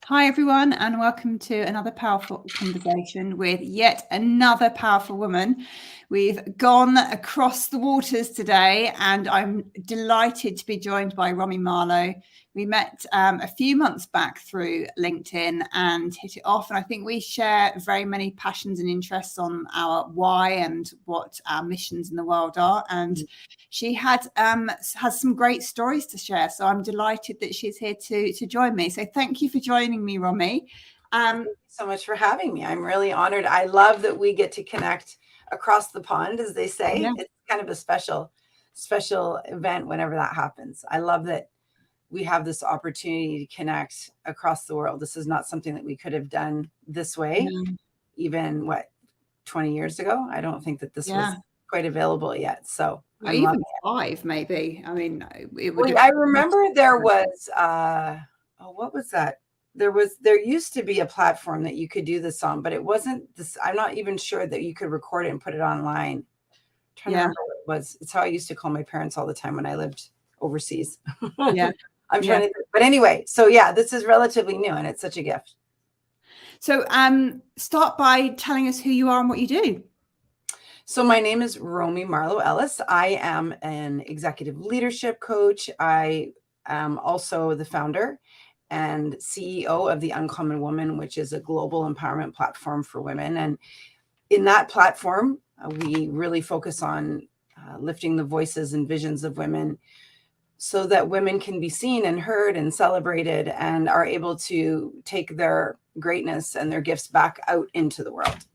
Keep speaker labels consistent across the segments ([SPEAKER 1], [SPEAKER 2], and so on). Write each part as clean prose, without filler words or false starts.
[SPEAKER 1] Hi, everyone, and welcome to another powerful conversation with yet another powerful woman. We've gone across the waters today, and I'm delighted to be joined by Romy Marlo. We met a few months back through LinkedIn and hit it off, and I think we share very many passions and interests on our why and what our missions in the world are. And she has some great stories to share, so I'm delighted that she's here to join me. So thank you for joining me, Romy.
[SPEAKER 2] Thank you so much for having me. I'm really honored. I love that we get to connect across the pond, as they say. Yeah. It's kind of a special event whenever that happens. I love that we have this opportunity to connect across the world. This is not something that we could have done this way, even 20 years ago. I don't think that this was quite available yet. So
[SPEAKER 1] well, even 5, maybe. I mean, it would.
[SPEAKER 2] I remember there was what was that? There used to be a platform that you could do this on, but it wasn't this. I'm not even sure that you could record it and put it online. I'm trying to remember what it was. It's how I used to call my parents all the time when I lived overseas. Yeah. I'm trying to, but anyway, so yeah, this is relatively new and it's such a gift.
[SPEAKER 1] So start by telling us who you are and what you do.
[SPEAKER 2] So my name is Romy Marlo Ellis. I am an executive leadership coach. I am also the founder and CEO of the Uncommon Woman, which is a global empowerment platform for women. And in that platform, we really focus on lifting the voices and visions of women so that women can be seen and heard and celebrated and are able to take their greatness and their gifts back out into the world.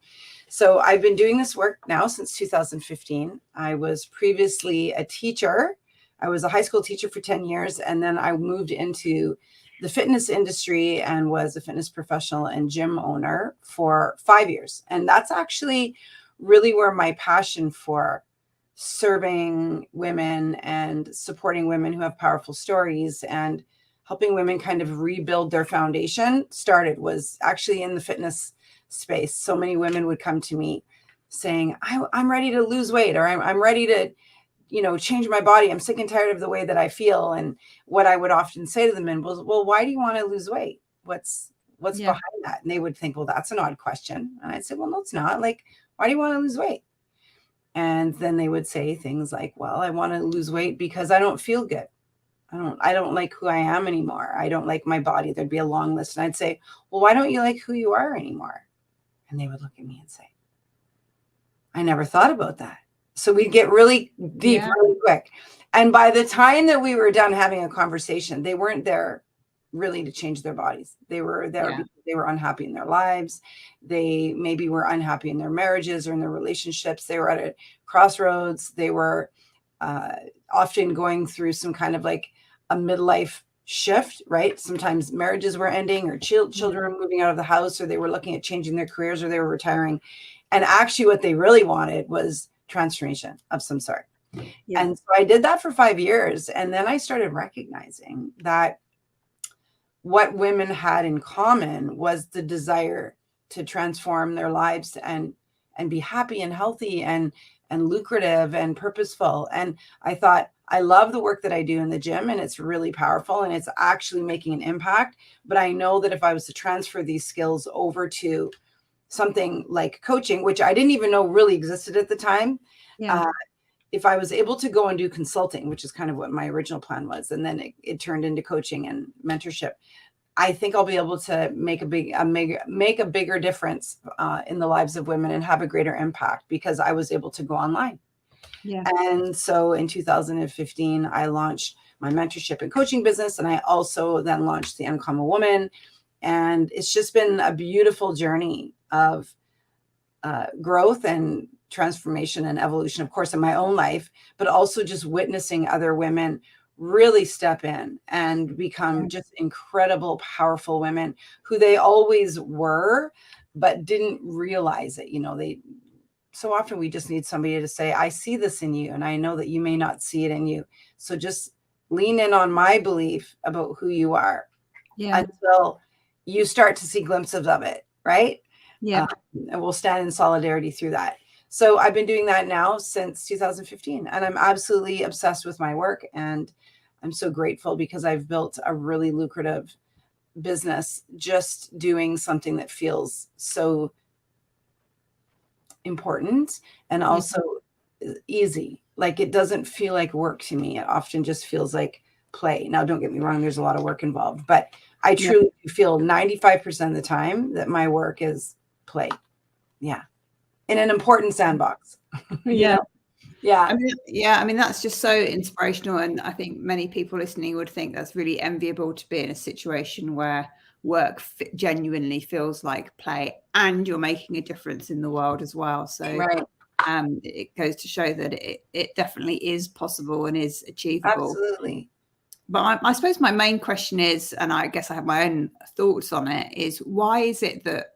[SPEAKER 2] So I've been doing this work now since 2015. I was previously a teacher. I was a high school teacher for 10 years, and then I moved into the fitness industry and was a fitness professional and gym owner for 5 years. And that's actually really where my passion for serving women and supporting women who have powerful stories and helping women kind of rebuild their foundation started, was actually in the fitness space. So many women would come to me saying, I'm ready to lose weight, or I'm ready to, change my body. I'm sick and tired of the way that I feel. And what I would often say to them was, well, why do you want to lose weight? What's behind that? And they would think, well, that's an odd question. And I'd say, well, no, it's not. Like, why do you want to lose weight? And then they would say things like, well, I want to lose weight because I don't feel good. I don't like who I am anymore. I don't like my body. There'd be a long list. And I'd say, well, why don't you like who you are anymore? And they would look at me and say, I never thought about that. So we'd get really deep really quick. And by the time that we were done having a conversation, they weren't there really to change their bodies. They were there because they were unhappy in their lives. They maybe were unhappy in their marriages or in their relationships. They were at a crossroads. They were often going through some kind of like a midlife shift, right? Sometimes marriages were ending, or children were moving out of the house, or they were looking at changing their careers, or they were retiring. And actually what they really wanted was transformation of some sort. And so I did that for 5 years. And then I started recognizing that what women had in common was the desire to transform their lives and be happy and healthy and lucrative and purposeful. And I thought, I love the work that I do in the gym, and it's really powerful and it's actually making an impact. But I know that if I was to transfer these skills over to something like coaching, which I didn't even know really existed at the time, if I was able to go and do consulting, which is kind of what my original plan was, and then it turned into coaching and mentorship, I think I'll be able to make a bigger difference in the lives of women and have a greater impact because I was able to go online. And so in 2015, I launched my mentorship and coaching business, and I also then launched the Uncommon Woman. And it's just been a beautiful journey of growth and transformation and evolution, of course, in my own life, but also just witnessing other women really step in and become just incredible, powerful women who they always were, but didn't realize it. So often we just need somebody to say, I see this in you, and I know that you may not see it in you. So just lean in on my belief about who you are until you start to see glimpses of it, right? And we'll stand in solidarity through that. So I've been doing that now since 2015, and I'm absolutely obsessed with my work. And I'm so grateful because I've built a really lucrative business just doing something that feels so important and also easy. Like, it doesn't feel like work to me. It often just feels like play. Now, don't get me wrong, there's a lot of work involved, but I truly feel 95% of the time that my work is play. Yeah. In an important sandbox. You know? Yeah.
[SPEAKER 1] I mean, that's just so inspirational. And I think many people listening would think that's really enviable, to be in a situation where work genuinely feels like play and you're making a difference in the world as well. So it goes to show that it definitely is possible and is achievable.
[SPEAKER 2] Absolutely.
[SPEAKER 1] But I suppose my main question is, and I guess I have my own thoughts on it, is why is it that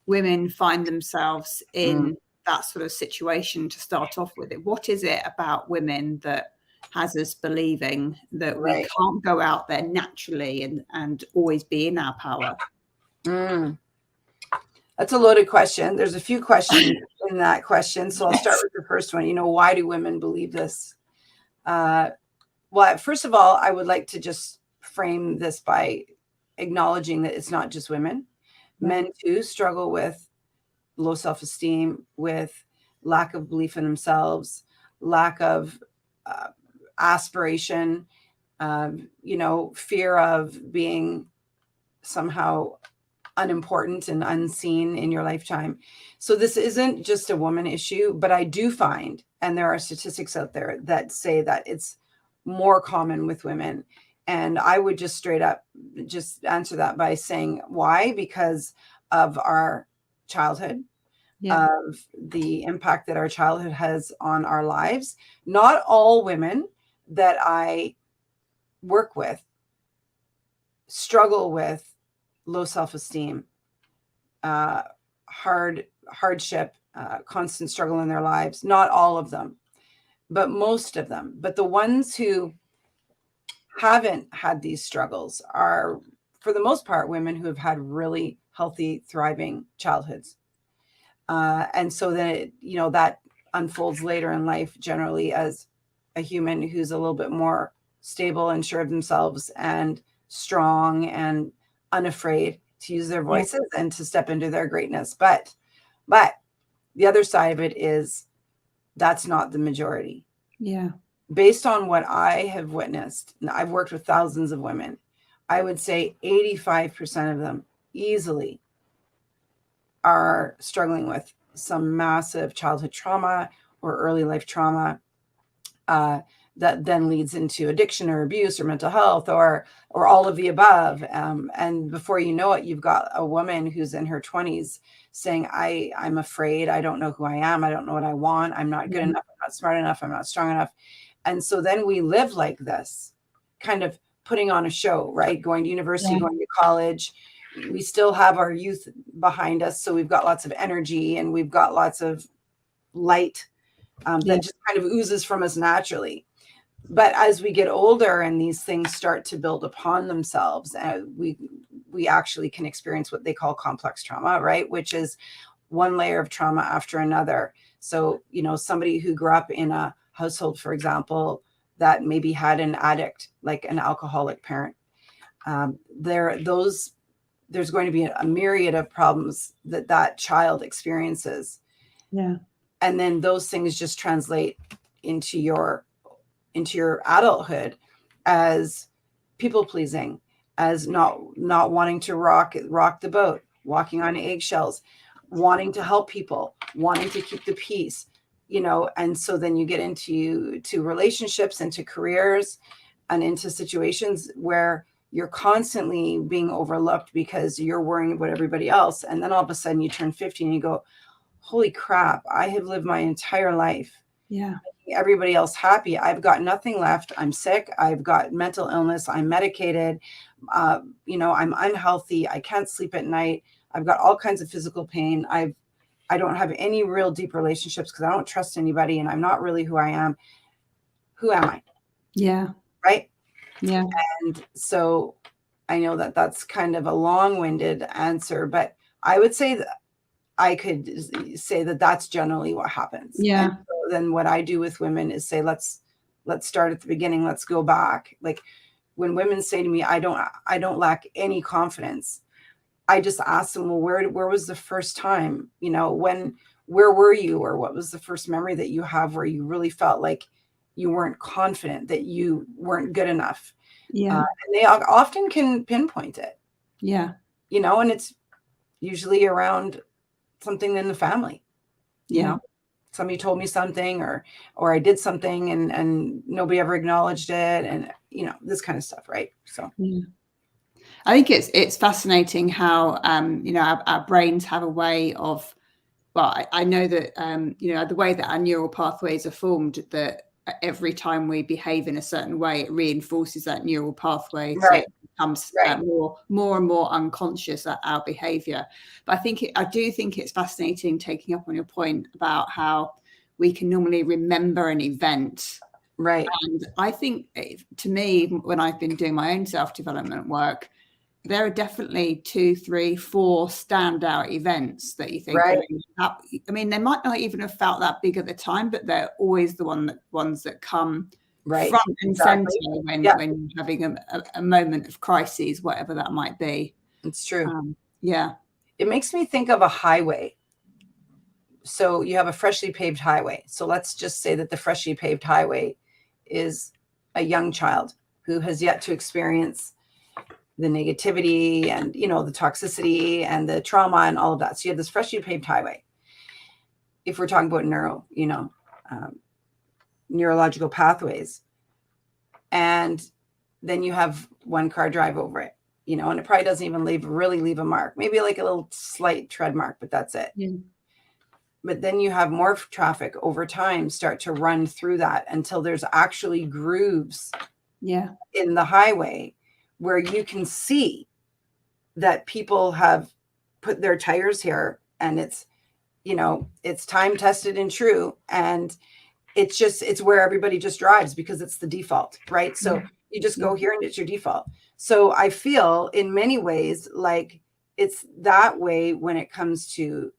[SPEAKER 1] women find themselves in that sort of situation to start off with? It, what is it about women that has us believing that we can't go out there naturally and always be in our power?
[SPEAKER 2] That's a loaded question. There's a few questions in that question. So I'll start with the first one. You know, why do women believe this? Well, first of all, I would like to just frame this by acknowledging that it's not just women. Men too struggle with low self-esteem, with lack of belief in themselves, lack of aspiration, you know, fear of being somehow unimportant and unseen in your lifetime. So this isn't just a woman issue, but I do find, and there are statistics out there that say that it's more common with women. And I would just straight up just answer that by saying why? Because of our childhood, of the impact that our childhood has on our lives. Not all women that I work with struggle with low self-esteem, hardship, constant struggle in their lives. Not all of them, but most of them. But the ones who haven't had these struggles are, for the most part, women who have had really healthy, thriving childhoods. And so then, you know, that unfolds later in life, generally as a human who's a little bit more stable and sure of themselves and strong and unafraid to use their voices and to step into their greatness. But the other side of it is that's not the majority.
[SPEAKER 1] Yeah.
[SPEAKER 2] Based on what I have witnessed, and I've worked with thousands of women, I would say 85% of them easily are struggling with some massive childhood trauma or early life trauma that then leads into addiction or abuse or mental health or all of the above. And before you know it, you've got a woman who's in her 20s saying, I'm afraid. I don't know who I am. I don't know what I want. I'm not good enough. I'm not smart enough. I'm not strong enough. And so then we live like this, kind of putting on a show, right? Going to university, going to college. We still have our youth behind us. So we've got lots of energy and we've got lots of light that just kind of oozes from us naturally. But as we get older and these things start to build upon themselves, we actually can experience what they call complex trauma, right? Which is one layer of trauma after another. So, you know, somebody who grew up in a household, for example, that maybe had an addict, like an alcoholic parent, there's going to be a myriad of problems that child experiences.
[SPEAKER 1] Yeah.
[SPEAKER 2] And then those things just translate into your adulthood as people pleasing, as not wanting to rock the boat, walking on eggshells, wanting to help people, wanting to keep the peace, you know. And so then you get into relationships, into careers, and into situations where you're constantly being overlooked because you're worrying about everybody else. And then all of a sudden you turn 50 and you go, holy crap, I have lived my entire life making everybody else happy. I've got nothing left. I'm sick. I've got mental illness. I'm medicated. You know, I'm unhealthy. I can't sleep at night. I've got all kinds of physical pain. I don't have any real deep relationships because I don't trust anybody and I'm not really who I am. Who am I?
[SPEAKER 1] Yeah.
[SPEAKER 2] Right?
[SPEAKER 1] Yeah.
[SPEAKER 2] And so I know that that's kind of a long-winded answer, but I would say that I could say that that's generally what happens.
[SPEAKER 1] Yeah.
[SPEAKER 2] And so then what I do with women is say, let's start at the beginning. Let's go back. Like, when women say to me, I don't lack any confidence, I just ask them, well, where was the first time, where were you, or what was the first memory that you have where you really felt like you weren't confident, that you weren't good enough?
[SPEAKER 1] Yeah.
[SPEAKER 2] And they often can pinpoint it.
[SPEAKER 1] Yeah.
[SPEAKER 2] And it's usually around something in the family.
[SPEAKER 1] Yeah.
[SPEAKER 2] Somebody told me something, or I did something and nobody ever acknowledged it, and this kind of stuff, right? So
[SPEAKER 1] yeah. I think it's fascinating how our brains have a way of, well, I know that the way that our neural pathways are formed, that every time we behave in a certain way, it reinforces that neural pathway, so it becomes more and more unconscious at our behavior. But I do think it's fascinating, taking up on your point about how we can normally remember an event.
[SPEAKER 2] Right.
[SPEAKER 1] And I think, to me, when I've been doing my own self-development work, there are definitely 2, 3, 4 standout events that you think,
[SPEAKER 2] right.
[SPEAKER 1] I mean, they might not even have felt that big at the time, but they're always the ones that come front and center when you're having a moment of crisis, whatever that might be.
[SPEAKER 2] It's true.
[SPEAKER 1] Yeah.
[SPEAKER 2] It makes me think of a highway. So you have a freshly paved highway. So let's just say that the freshly paved highway is a young child who has yet to experience the negativity and, the toxicity and the trauma and all of that. So you have this freshly paved highway. If we're talking about neurological pathways, and then you have one car drive over it, and it probably doesn't even really leave a mark, maybe like a little slight tread mark, but that's it.
[SPEAKER 1] Yeah.
[SPEAKER 2] But then you have more traffic over time start to run through that until there's actually grooves in the highway where you can see that people have put their tires here, and it's time tested and true, and it's where everybody just drives because it's the default, right? So you just go here and it's your default. So I feel in many ways like it's that way when it comes to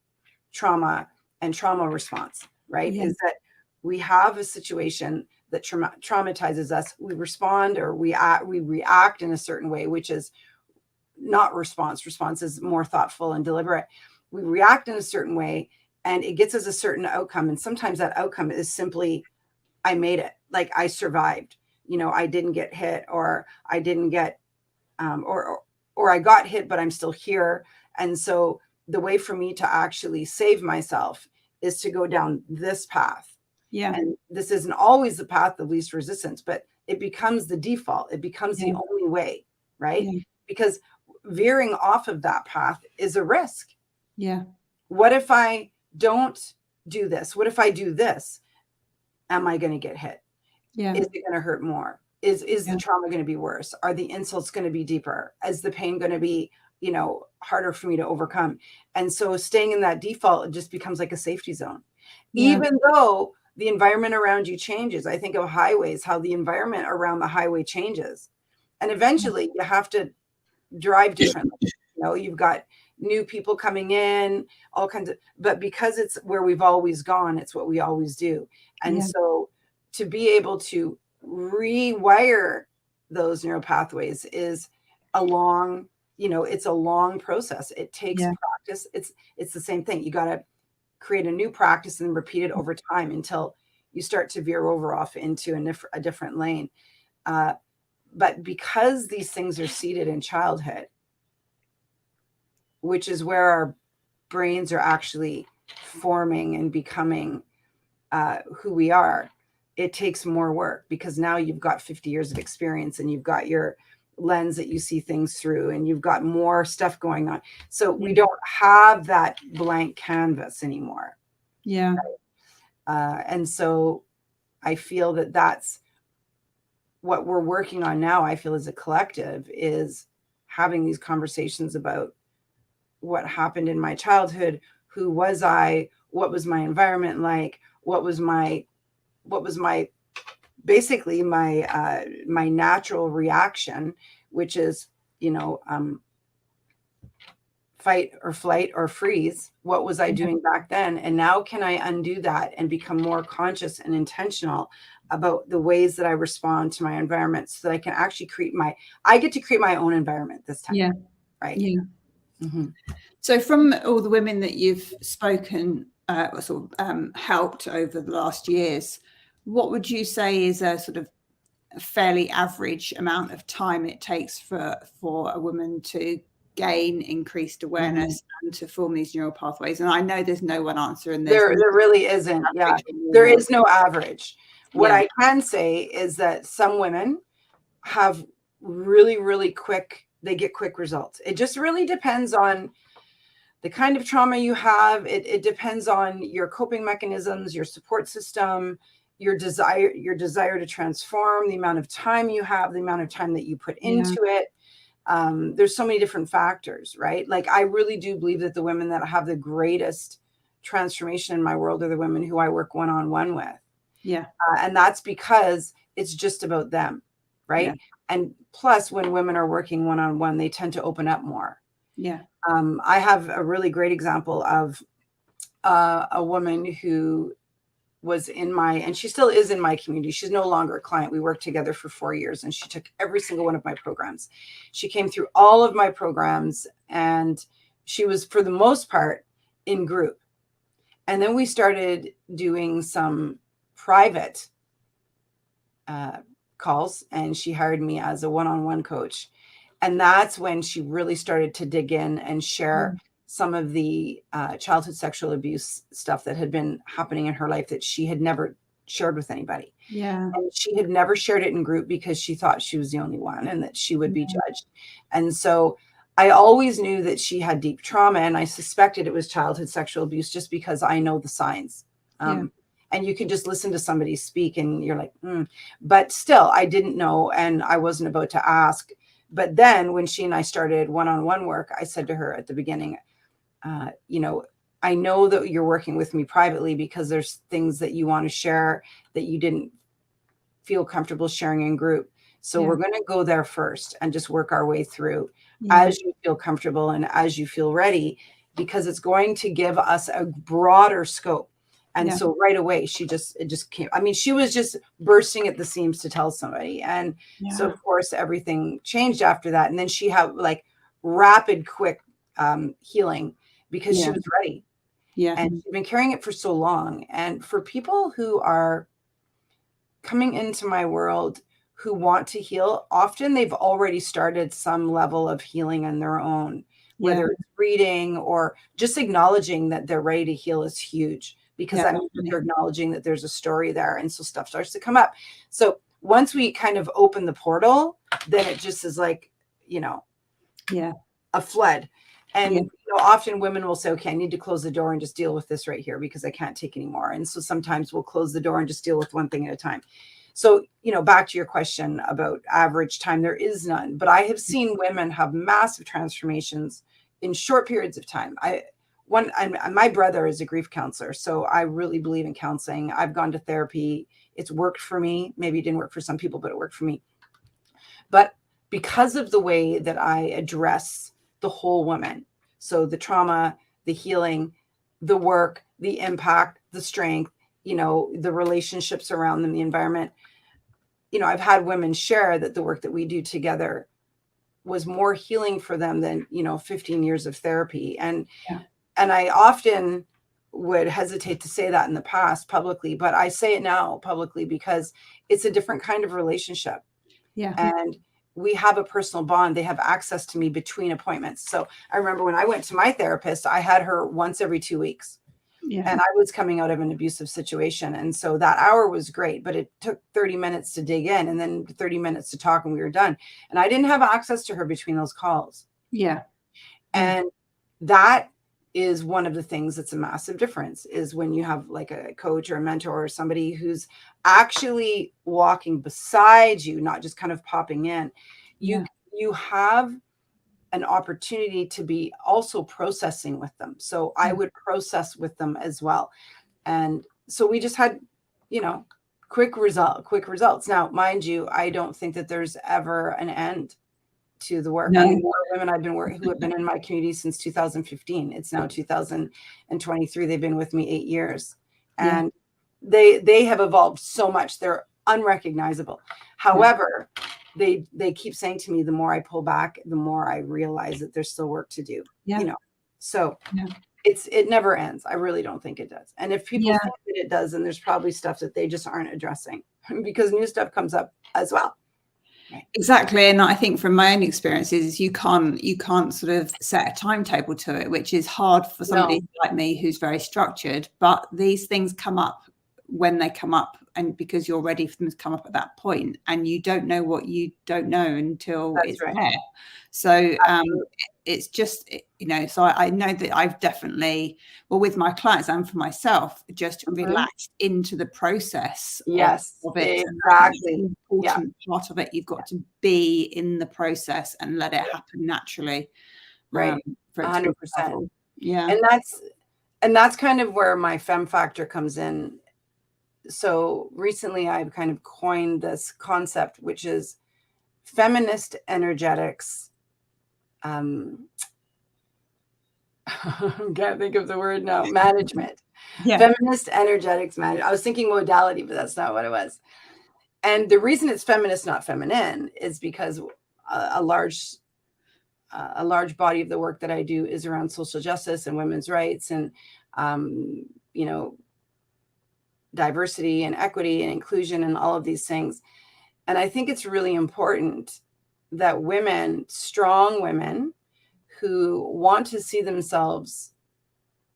[SPEAKER 2] trauma and trauma response, right? Is that we have a situation that traumatizes us, we respond, or we react in a certain way, which is not response. Response is more thoughtful and deliberate. We react in a certain way, and it gets us a certain outcome. And sometimes that outcome is simply, I made it. Like I survived. I didn't get hit, or I didn't get, or I got hit, but I'm still here. And so the way for me to actually save myself is to go down this path.
[SPEAKER 1] Yeah.
[SPEAKER 2] And this isn't always the path of least resistance, but it becomes the default. It becomes the only way, right?
[SPEAKER 1] Yeah.
[SPEAKER 2] Because veering off of that path is a risk.
[SPEAKER 1] Yeah.
[SPEAKER 2] What if I don't do this? What if I do this? Am I going to get hit?
[SPEAKER 1] Yeah.
[SPEAKER 2] Is it going to hurt more? Is the trauma going to be worse? Are the insults going to be deeper? Is the pain going to be, harder for me to overcome? And so staying in that default, it just becomes like a safety zone. Even though the environment around you changes. I think of highways, how the environment around the highway changes. And eventually you have to drive differently. You've got new people coming in, all kinds of, but because it's where we've always gone, it's what we always do. And so to be able to rewire those neural pathways is a long, it's a long process. It takes practice. It's the same thing. You got to create a new practice and repeat it over time until you start to veer off into a different lane. But because these things are seated in childhood, which is where our brains are actually forming and becoming who we are, it takes more work because now you've got 50 years of experience and you've got your lens that you see things through and you've got more stuff going on. So we don't have that blank canvas anymore.
[SPEAKER 1] Yeah.
[SPEAKER 2] And so I feel that that's what we're working on now. I feel as a collective is having these conversations about what happened in my childhood. Who was I? What was my environment like? What was my basically my natural reaction, which is, fight or flight or freeze. What was I doing back then? And now can I undo that and become more conscious and intentional about the ways that I respond to my environment so that I can actually I get to create my own environment this time.
[SPEAKER 1] Yeah.
[SPEAKER 2] Right.
[SPEAKER 1] Yeah.
[SPEAKER 2] Mm-hmm.
[SPEAKER 1] So from all the women that you've spoken, helped over the last years, what would you say is a sort of a fairly average amount of time it takes for a woman to gain increased awareness and to form these neural pathways? And I know there's no one answer, and
[SPEAKER 2] there really isn't. Yeah, there is no average. What I can say is that some women have really, really quick, they get quick results. It just really depends on the kind of trauma you have. It depends on your coping mechanisms, your support system, your desire to transform, the amount of time you have, the amount of time that you put into it. There's so many different factors, right? Like, I really do believe that the women that have the greatest transformation in my world are the women who I work one-on-one with.
[SPEAKER 1] Yeah.
[SPEAKER 2] And that's because it's just about them, right? Yeah. And plus, when women are working one-on-one, they tend to open up more.
[SPEAKER 1] Yeah.
[SPEAKER 2] I have a really great example of a woman who was and she still is in my community. She's no longer a client. We worked together for 4 years, and she took every single one of my programs. She came through all of my programs, and she was, for the most part, in group. And then we started doing some private calls, and she hired me as a one-on-one coach. And that's when she really started to dig in and share some of the childhood sexual abuse stuff that had been happening in her life that she had never shared with anybody.
[SPEAKER 1] Yeah.
[SPEAKER 2] And she had never shared it in group because she thought she was the only one and that she would be judged. And so I always knew that she had deep trauma, and I suspected it was childhood sexual abuse just because I know the signs. And you can just listen to somebody speak and you're like, But still, I didn't know, and I wasn't about to ask. But then when she and I started one-on-one work, I said to her at the beginning, I know that you're working with me privately because there's things that you want to share that you didn't feel comfortable sharing in group. So we're going to go there first and just work our way through as you feel comfortable and as you feel ready, because it's going to give us a broader scope. And so right away, it just came. I mean, she was just bursting at the seams to tell somebody. And so, of course, everything changed after that. And then she had like rapid, quick healing because she was ready.
[SPEAKER 1] Yeah.
[SPEAKER 2] And she's been carrying it for so long. And for people who are coming into my world who want to heal, often they've already started some level of healing on their own, whether it's reading or just acknowledging that they're ready to heal is huge. Because that means you're acknowledging that there's a story there, and so stuff starts to come up. So once we kind of open the portal, then it just is like, a flood. And often women will say, okay, I need to close the door and just deal with this right here because I can't take anymore. And so sometimes we'll close the door and just deal with one thing at a time. So, back to your question about average time, there is none. But I have seen women have massive transformations in short periods of time. My brother is a grief counselor, so I really believe in counseling. I've gone to therapy. It's worked for me. Maybe it didn't work for some people, but it worked for me. But because of the way that I address the whole woman, so the trauma, the healing, the work, the impact, the strength, the relationships around them, the environment, I've had women share that the work that we do together was more healing for them than, 15 years of therapy. And I often would hesitate to say that in the past publicly, but I say it now publicly because it's a different kind of relationship.
[SPEAKER 1] Yeah.
[SPEAKER 2] And we have a personal bond. They have access to me between appointments. So I remember when I went to my therapist, I had her once every 2 weeks. Yeah. And I was coming out of an abusive situation. And so that hour was great, but it took 30 minutes to dig in and then 30 minutes to talk and we were done. And I didn't have access to her between those calls.
[SPEAKER 1] Yeah.
[SPEAKER 2] And that is one of the things that's a massive difference, is when you have like a coach or a mentor or somebody who's actually walking beside you, not just kind of popping in. You have an opportunity to be also processing with them. So I would process with them as well. And so we just had, quick results. Now, mind you, I don't think that there's ever an end to the work.
[SPEAKER 1] No.
[SPEAKER 2] I mean, there are women I've been who have been in my community since 2015. It's now 2023. They've been with me 8 years, and they have evolved so much. They're unrecognizable. However, they keep saying to me, the more I pull back, the more I realize that there's still work to do. You know, so it never ends. I really don't think it does. And if people think that it does, then there's probably stuff that they just aren't addressing because new stuff comes up as well.
[SPEAKER 1] Exactly. And I think from my own experiences, you can't sort of set a timetable to it, which is hard for somebody like me who's very structured. But these things come up when they come up, and because you're ready for them to come up at that point, and you don't know what you don't know until it's there. So it's just, you know, so I know that I've definitely, well, with my clients and for myself, just relaxed into the process of it.
[SPEAKER 2] Exactly.
[SPEAKER 1] And the important part of it, you've got to be in the process and let it happen naturally.
[SPEAKER 2] Right.
[SPEAKER 1] For it
[SPEAKER 2] 100%.
[SPEAKER 1] Yeah.
[SPEAKER 2] And that's kind of where my F.E.M factor comes in. So recently I've kind of coined this concept, which is feminist energetics. Can't think of the word now. Management. Feminist energetics management. I was thinking modality, but that's not what it was. And the reason it's feminist, not feminine, is because a large body of the work that I do is around social justice and women's rights and, you know, diversity and equity and inclusion and all of these things. And I think it's really important that women, strong women who want to see themselves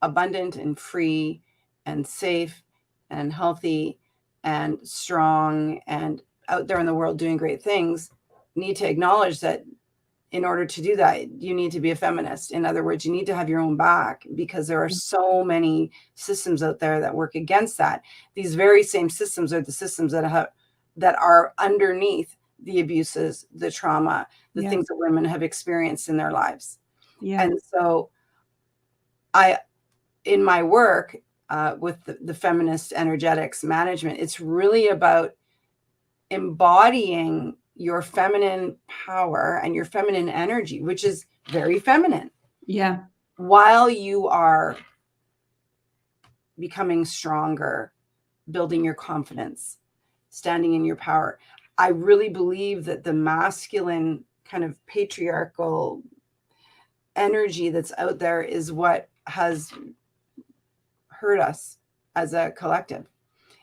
[SPEAKER 2] abundant and free and safe and healthy and strong and out there in the world doing great things, need to acknowledge that in order to do that, you need to be a feminist. In other words, you need to have your own back, because there are so many systems out there that work against that. These very same systems are the systems that are underneath the abuses, the trauma, the things that women have experienced in their lives. And so in my work with the feminist energetics management, it's really about embodying your feminine power and your feminine energy, which is very feminine. While you are becoming stronger, building your confidence, standing in your power. I really believe that the masculine kind of patriarchal energy that's out there is what has hurt us as a collective.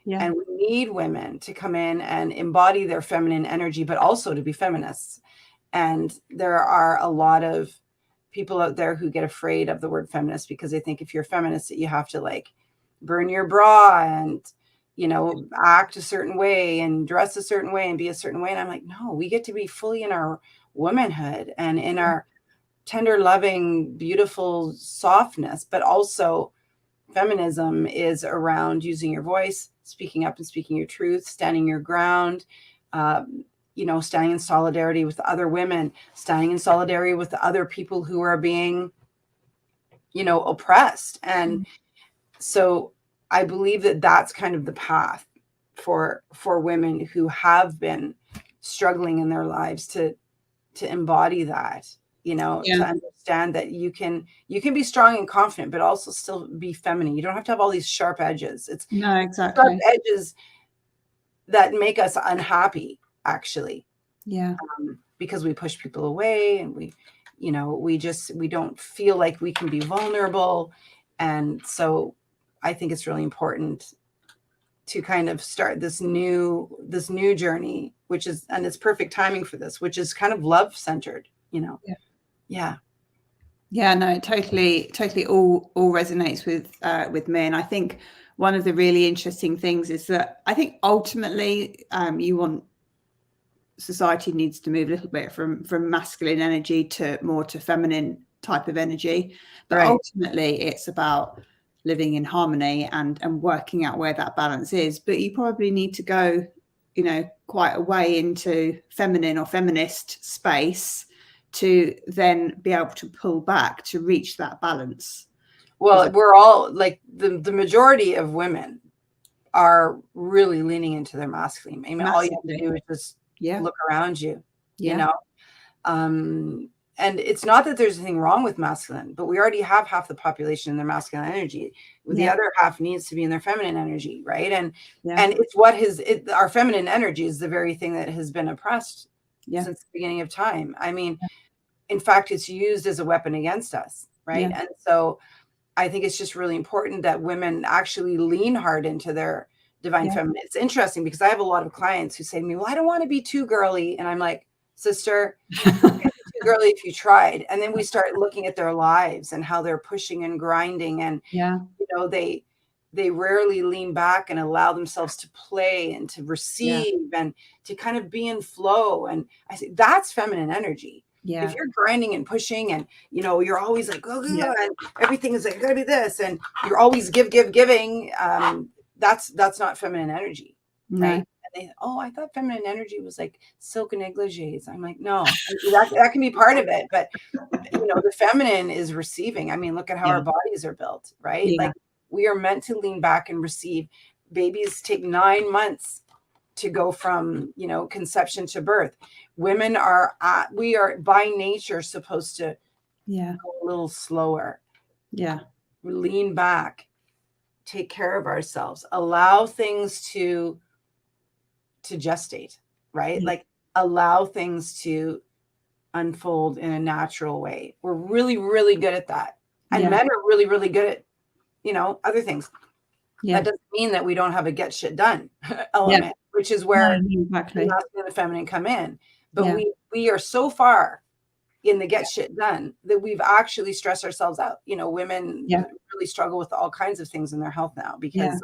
[SPEAKER 2] And we need women to come in and embody their feminine energy, but also to be feminists. And there are a lot of people out there who get afraid of the word feminist because they think if you're a feminist that you have to like burn your bra and, you know, act a certain way and dress a certain way and be a certain way. And I'm like, no, we get to be fully in our womanhood and in our tender, loving, beautiful softness, but also feminism is around using your voice, speaking up and speaking your truth, standing your ground, you know, standing in solidarity with other women, standing in solidarity with the other people who are being, you know, oppressed. And so I believe that that's kind of the path for women who have been struggling in their lives to embody that, you know, to understand that you can be strong and confident, but also still be feminine. You don't have to have all these sharp edges. It's sharp edges that make us unhappy, actually. Because we push people away and we, you know, we don't feel like we can be vulnerable. And so I think it's really important to kind of start this new journey, which is, and it's perfect timing for this, which is kind of love centered, you know?
[SPEAKER 1] No, it totally all resonates with me. And I think one of the really interesting things is that I think ultimately society needs to move a little bit from masculine energy to more to feminine type of energy. But ultimately it's about living in harmony and working out where that balance is. But you probably need to go, you know, quite a way into feminine or feminist space to then be able to pull back to reach that balance.
[SPEAKER 2] Well, we're all like the majority of women are really leaning into their masculine. I mean, all you have to do is just look around you, you know? and it's not that there's anything wrong with masculine, but we already have half the population in their masculine energy. The other half needs to be in their feminine energy, right? And it's what our feminine energy is the very thing that has been oppressed since the beginning of time. I mean, in fact, it's used as a weapon against us, right? And so I think it's just really important that women actually lean hard into their divine feminine. It's interesting because I have a lot of clients who say to me, well, I don't want to be too girly. And I'm like, sister, too girly if you tried. And then we start looking at their lives and how they're pushing and grinding, and they rarely lean back and allow themselves to play and to receive and to kind of be in flow. And I say that's feminine energy. If you're grinding and pushing and you're always like and everything is like gotta be this, and you're always giving, that's not feminine energy, right? And I thought feminine energy was like silk and negligees. I'm like, no, that can be part of it, but the feminine is receiving. I mean, look at how our bodies are built, right? Like we are meant to lean back and receive. Babies take 9 months to go from conception to birth. Women we are by nature supposed to go a little slower, lean back, take care of ourselves, allow things to gestate, right? Like allow things to unfold in a natural way. We're really, really good at that. And men are really, really good at, other things. That doesn't mean that we don't have a get shit done element, which is where the masculine and the feminine come in. But we are so far in the get shit done that we've actually stressed ourselves out. Women really struggle with all kinds of things in their health now because of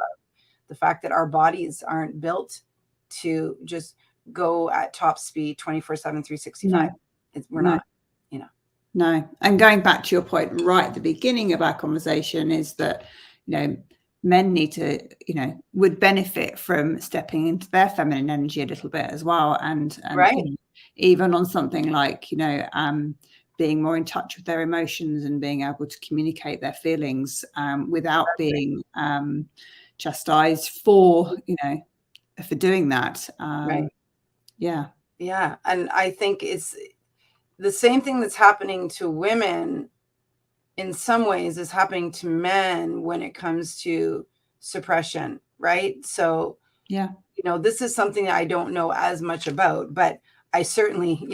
[SPEAKER 2] the fact that our bodies aren't built to just go at top speed 24/7, 365. We're not,
[SPEAKER 1] No. And going back to your point right at the beginning of our conversation is that, men need to, would benefit from stepping into their feminine energy a little bit as well. And even on something like, being more in touch with their emotions and being able to communicate their feelings without being chastised for doing that.
[SPEAKER 2] Yeah. And I think it's the same thing that's happening to women in some ways is happening to men when it comes to suppression, right? So, this is something that I don't know as much about, but I certainly,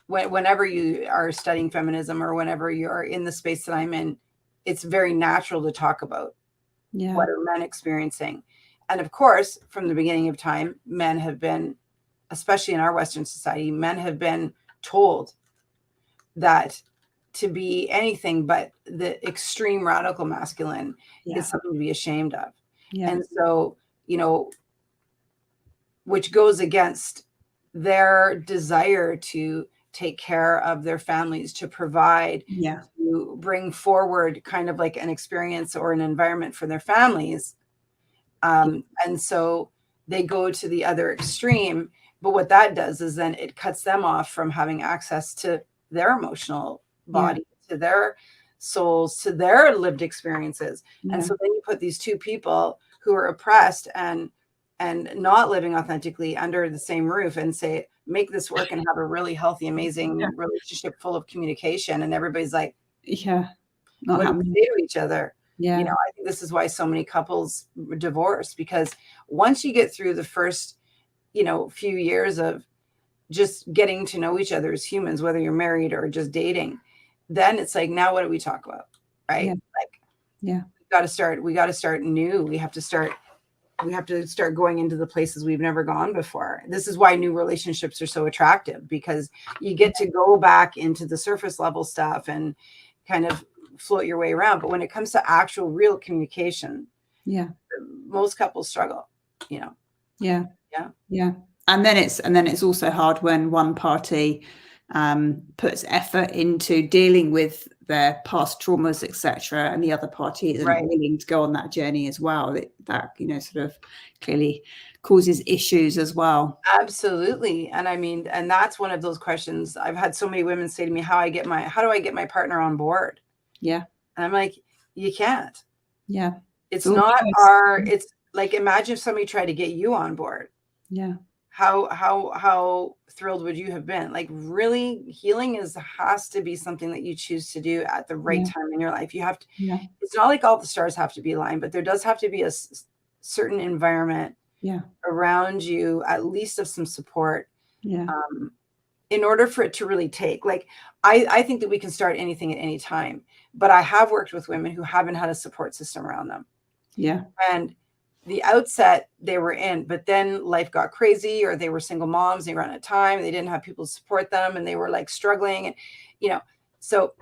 [SPEAKER 2] whenever you are studying feminism or whenever you're in the space that I'm in, it's very natural to talk about what are men experiencing. And of course, from the beginning of time, men have been, especially in our Western society, men have been told that to be anything but the extreme radical masculine is something to be ashamed of. And so, which goes against their desire to take care of their families, to provide, to bring forward kind of like an experience or an environment for their families. And so they go to the other extreme. But what that does is then it cuts them off from having access to their emotional body, to their souls, to their lived experiences. And so then you put these two people who are oppressed and not living authentically under the same roof and say, make this work and have a really healthy, amazing relationship full of communication. And everybody's like, what do we say to each other? I think this is why so many couples divorce, because once you get through the first, few years of just getting to know each other as humans, whether you're married or just dating, then it's like, now what do we talk about? Right? We got to start new. We have to start going into the places we've never gone before. This is why new relationships are so attractive, because you get to go back into the surface level stuff and kind of float your way around. But when it comes to actual real communication, most couples struggle,
[SPEAKER 1] And then it's also hard when one party puts effort into dealing with their past traumas, etc., and the other party isn't willing to go on that journey as well. That sort of clearly causes issues as well.
[SPEAKER 2] Absolutely. And I mean, and that's one of those questions. I've had so many women say to me, how do I get my partner on board? And I'm like, you can't. It's not it's like, imagine if somebody tried to get you on board. how thrilled would you have been? Like, really, healing has to be something that you choose to do at the right time in your life. You have to, it's not like all the stars have to be aligned, but there does have to be a certain environment around you, at least of some support, in order for it to really take. Like, I think that we can start anything at any time, but I have worked with women who haven't had a support system around them. And the outset they were in, but then life got crazy, or they were single moms, they ran out of time, they didn't have people to support them, and they were like struggling, and so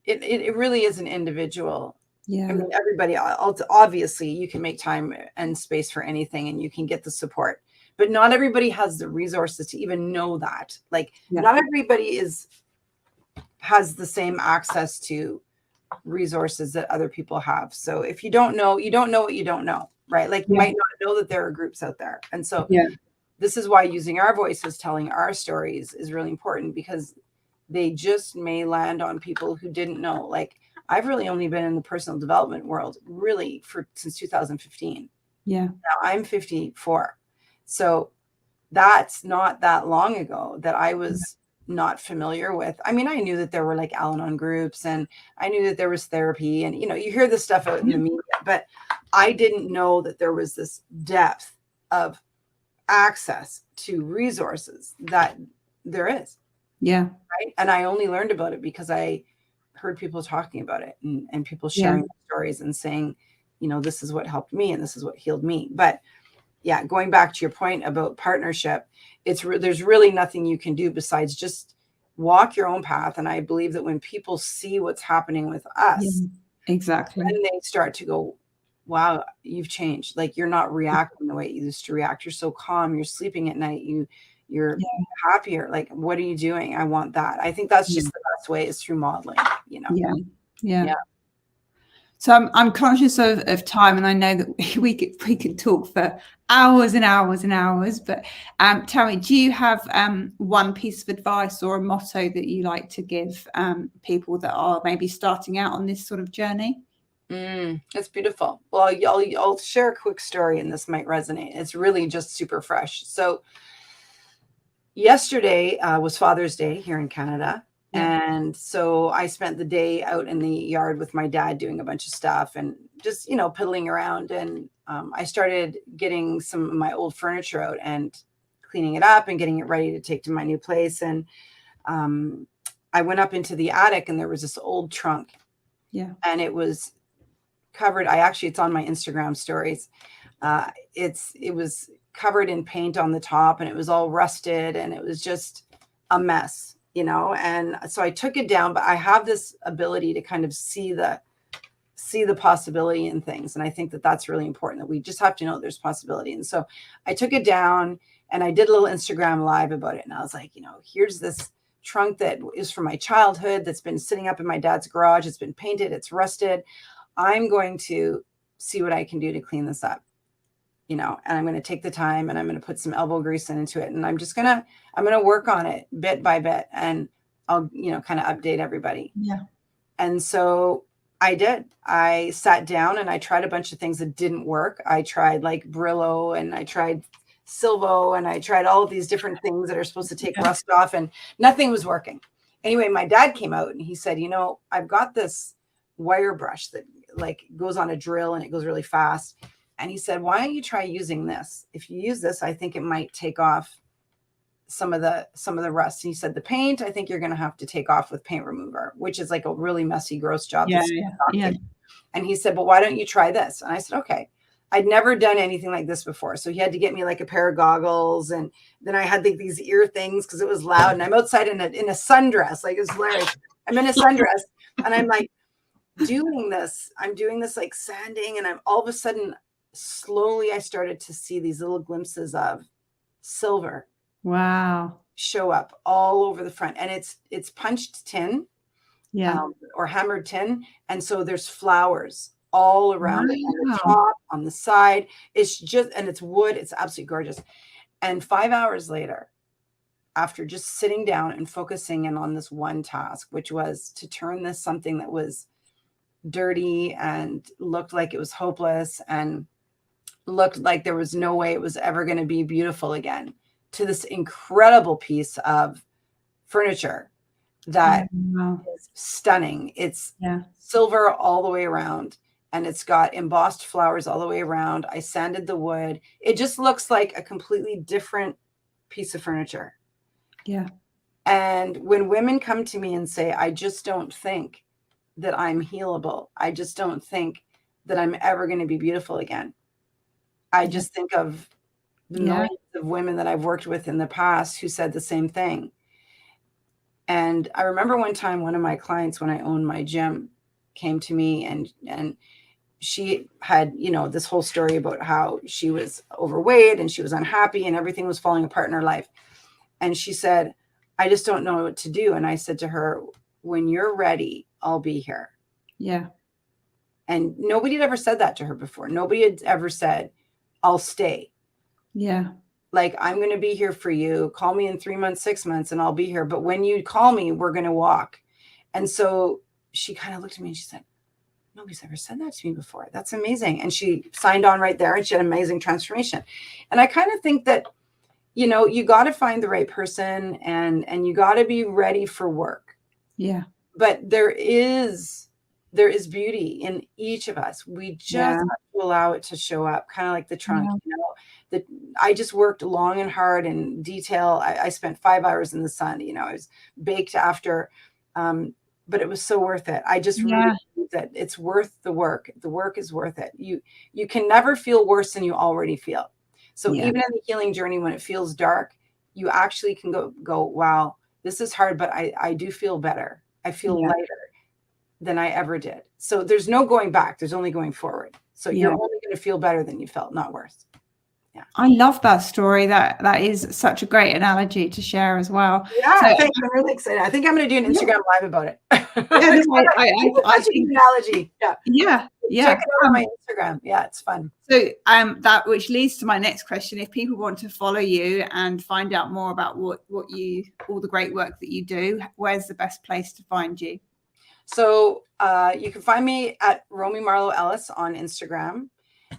[SPEAKER 2] it really is an individual. I mean, everybody, obviously you can make time and space for anything, and you can get the support, but not everybody has the resources to even know that. Like, not everybody has the same access to resources that other people have. So if you don't know, you don't know what you don't know, right? Like, you might not know that there are groups out there. And so this is why using our voices, telling our stories, is really important, because they just may land on people who didn't know. Like, I've really only been in the personal development world really since 2015. Now I'm 54. So that's not that long ago that I was not familiar with. I mean, I knew that there were like Al-Anon groups, and I knew that there was therapy, and you hear this stuff out in the media, but I didn't know that there was this depth of access to resources that there is. Right. And I only learned about it because I heard people talking about it, and people sharing stories and saying, this is what helped me and this is what healed me. But going back to your point about partnership, there's really nothing you can do besides just walk your own path. And I believe that when people see what's happening with us,
[SPEAKER 1] exactly,
[SPEAKER 2] then they start to go, wow, you've changed. Like, you're not reacting the way you used to react. You're so calm. You're sleeping at night. You're happier. Like, what are you doing? I want that. I think that's just the best way, is through modeling,
[SPEAKER 1] So I'm conscious of time, and I know that we could talk for hours and hours and hours. But tell me, do you have one piece of advice or a motto that you like to give people that are maybe starting out on this sort of journey?
[SPEAKER 2] It's beautiful. Well, I'll share a quick story, and this might resonate. It's really just super fresh. So yesterday was Father's Day here in Canada. And so I spent the day out in the yard with my dad doing a bunch of stuff and just, piddling around. And I started getting some of my old furniture out and cleaning it up and getting it ready to take to my new place. And I went up into the attic, and there was this old trunk. And it was covered. It's on my Instagram stories. It was covered in paint on the top, and it was all rusted, and it was just a mess. And so I took it down, but I have this ability to kind of see the possibility in things. And I think that that's really important, that we just have to know there's possibility. And so I took it down, and I did a little Instagram live about it. And I was like, here's this trunk that is from my childhood that's been sitting up in my dad's garage. It's been painted. It's rusted. I'm going to see what I can do to clean this up. And I'm going to take the time, and I'm going to put some elbow grease into it. And I'm going to work on it bit by bit, and I'll, kind of update everybody. And so I did. I sat down and I tried a bunch of things that didn't work. I tried like Brillo, and I tried Silvo, and I tried all of these different things that are supposed to take rust off, and nothing was working. Anyway, my dad came out and he said, I've got this wire brush that like goes on a drill, and it goes really fast. And he said, why don't you try using this? If you use this, I think it might take off some of the rust. And he said, the paint, I think you're going to have to take off with paint remover, which is like a really messy, gross job. And he said, but why don't you try this? And I said, okay. I'd never done anything like this before. So he had to get me like a pair of goggles. And then I had like these ear things because it was loud. And I'm outside in a sundress. Like, it's hilarious. I'm in a sundress, and I'm like doing this. I'm doing this like sanding. And I'm all of a sudden, slowly, I started to see these little glimpses of silver.
[SPEAKER 1] Wow.
[SPEAKER 2] Show up all over the front. And it's punched tin, or hammered tin. And so there's flowers all around it, on the top, on the side. And it's wood. It's absolutely gorgeous. And 5 hours later, after just sitting down and focusing in on this one task, which was to turn this something that was dirty and looked like it was hopeless and looked like there was no way it was ever going to be beautiful again, to this incredible piece of furniture that is stunning. It's silver all the way around, and it's got embossed flowers all the way around. I sanded the wood. It just looks like a completely different piece of furniture.
[SPEAKER 1] Yeah.
[SPEAKER 2] And when women come to me and say, I just don't think that I'm healable, I just don't think that I'm ever going to be beautiful again, I just think of the millions of women that I've worked with in the past who said the same thing. And I remember one time one of my clients, when I owned my gym, came to me and she had, you know, this whole story about how she was overweight and she was unhappy and everything was falling apart in her life. And she said, I just don't know what to do. And I said to her, when you're ready, I'll be here.
[SPEAKER 1] Yeah.
[SPEAKER 2] And nobody had ever said that to her before. Nobody had ever said, I'll stay.
[SPEAKER 1] Yeah.
[SPEAKER 2] Like, I'm going to be here for you. Call me in 3 months, 6 months, and I'll be here. But when you call me, we're going to walk. And so she kind of looked at me and she said, nobody's ever said that to me before. That's amazing. And she signed on right there and she had an amazing transformation. And I kind of think that, you know, you got to find the right person and you got to be ready for work.
[SPEAKER 1] Yeah.
[SPEAKER 2] But there is beauty in each of us. We just have to allow it to show up, kind of like the trunk, you know. I just worked long and hard in detail. I spent 5 hours in the sun, you know, I was baked after, but it was so worth it. I just really believe that it's worth the work. The work is worth it. You can never feel worse than you already feel. So even in the healing journey, when it feels dark, you actually can go, wow, this is hard, but I do feel better. I feel lighter than I ever did. So there's no going back. There's only going forward. So you're only going to feel better than you felt, not worse. Yeah.
[SPEAKER 1] I love that story. That is such a great analogy to share as well.
[SPEAKER 2] Yeah, so, I'm really excited. I think I'm going to do an Instagram live about it.
[SPEAKER 1] I
[SPEAKER 2] think analogy.
[SPEAKER 1] Yeah.
[SPEAKER 2] Check it out on my Instagram. Yeah, it's fun.
[SPEAKER 1] So that which leads to my next question. If people want to follow you and find out more about all the great work that you do, where's the best place to find you?
[SPEAKER 2] So you can find me at Romy Marlo Ellis on Instagram.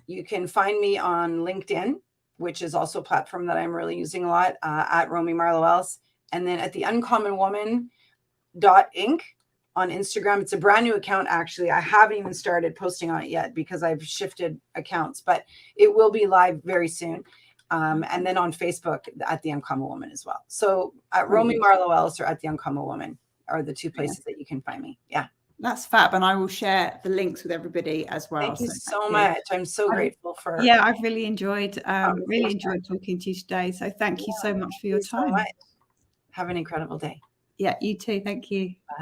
[SPEAKER 2] You can find me on LinkedIn, which is also a platform that I'm really using a lot, at Romy Marlo Ellis. And then at the uncommonwoman.inc on Instagram. It's a brand new account, actually. I haven't even started posting on it yet because I've shifted accounts, but it will be live very soon. And then on Facebook at the Uncommon Woman as well. So at Romy Marlo Ellis or at the Uncommon Woman are the two places that you can find me. Yeah.
[SPEAKER 1] That's fab. And I will share the links with everybody as well.
[SPEAKER 2] Thank you so much. I'm so grateful for.
[SPEAKER 1] Yeah, I've really enjoyed talking to you today. So thank you so much for your time.
[SPEAKER 2] So much. Have an incredible day.
[SPEAKER 1] Yeah, you too. Thank you.
[SPEAKER 2] Bye.